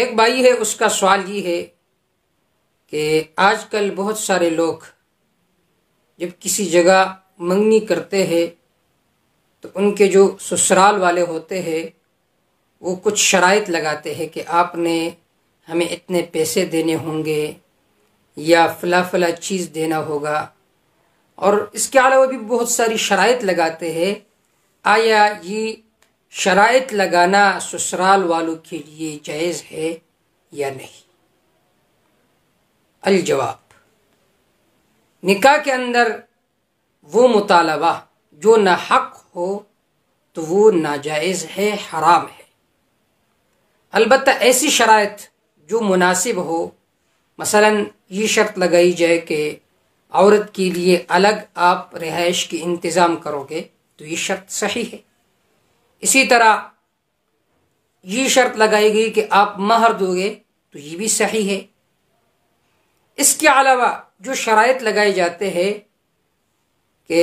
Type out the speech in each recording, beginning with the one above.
ایک بھائی ہے، اس کا سوال یہ ہے کہ آج کل بہت سارے لوگ جب کسی جگہ منگنی کرتے ہیں تو ان کے جو سسرال والے ہوتے ہیں وہ کچھ شرائط لگاتے ہیں کہ آپ نے ہمیں اتنے پیسے دینے ہوں گے یا فلاں فلاں چیز دینا ہوگا، اور اس کے علاوہ بھی بہت ساری شرائط لگاتے ہیں۔ آیا یہ شرائط لگانا سسرال والوں کے لیے جائز ہے یا نہیں؟ الجواب، نکاح کے اندر وہ مطالبہ جو ناحق ہو تو وہ ناجائز ہے، حرام ہے۔ البتہ ایسی شرائط جو مناسب ہو، مثلا یہ شرط لگائی جائے کہ عورت کے لیے الگ آپ رہائش کی انتظام کرو گے تو یہ شرط صحیح ہے۔ اسی طرح یہ شرط لگائی گئی کہ آپ مہر دو گے تو یہ بھی صحیح ہے۔ اس کے علاوہ جو شرائط لگائے جاتے ہیں کہ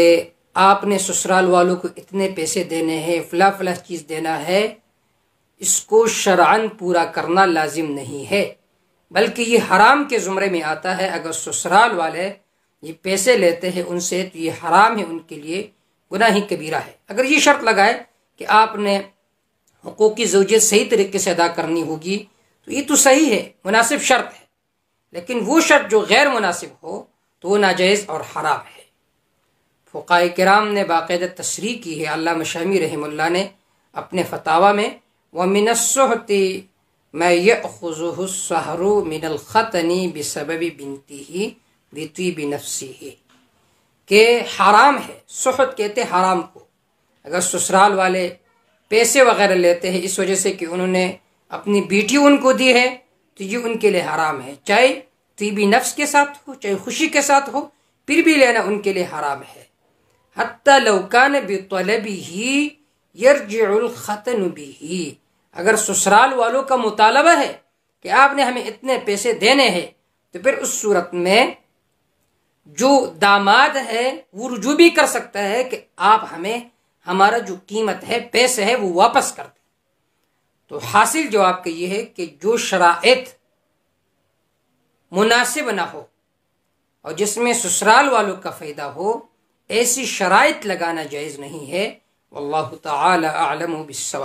آپ نے سسرال والوں کو اتنے پیسے دینے ہیں، فلاں فلاں چیز دینا ہے، اس کو شرعاً پورا کرنا لازم نہیں ہے، بلکہ یہ حرام کے زمرے میں آتا ہے۔ اگر سسرال والے یہ پیسے لیتے ہیں ان سے تو یہ حرام ہے، ان کے لیے گناہ کبیرہ ہے۔ اگر یہ شرط لگائے کہ آپ نے حقوق زوجیت صحیح طریقے سے ادا کرنی ہوگی تو یہ تو صحیح ہے، مناسب شرط ہے، لیکن وہ شرط جو غیر مناسب ہو تو وہ ناجائز اور حرام ہے۔ فقہاء کرام نے باقاعدہ تصریح کی ہے، علامہ شامی رحمہ اللہ نے اپنے فتاویٰ میں وَمِنَ السُّحْتِ مَا يَأْخُذُهُ السَّحْرُ مِنَ الْخَطَنِ بِسَبَبِ بِنْتِهِ بِطِيبِ نَفْسِهِ، کہ حرام ہے، سحت کہتے حرام کو۔ اگر سسرال والے پیسے وغیرہ لیتے ہیں اس وجہ سے کہ انہوں نے اپنی بیٹی ان کو دی ہے تو یہ ان کے لیے حرام ہے، چاہے طیبی نفس کے ساتھ ہو چاہے خوشی کے ساتھ ہو، پھر بھی لینا ان کے لیے حرام ہے۔ حتی لو کان بطلبہ یرجع الختن بہ، اگر سسرال والوں کا مطالبہ ہے کہ آپ نے ہمیں اتنے پیسے دینے ہیں تو پھر اس صورت میں جو داماد ہے وہ رجوع بھی کر سکتا ہے کہ آپ ہمیں ہمارا جو قیمت ہے، پیسے ہے، وہ واپس کر دیں۔ تو حاصل جواب کا یہ ہے کہ جو شرائط مناسب نہ ہو اور جس میں سسرال والوں کا فائدہ ہو، ایسی شرائط لگانا جائز نہیں ہے۔ واللہ تعالی اعلم بالصواب۔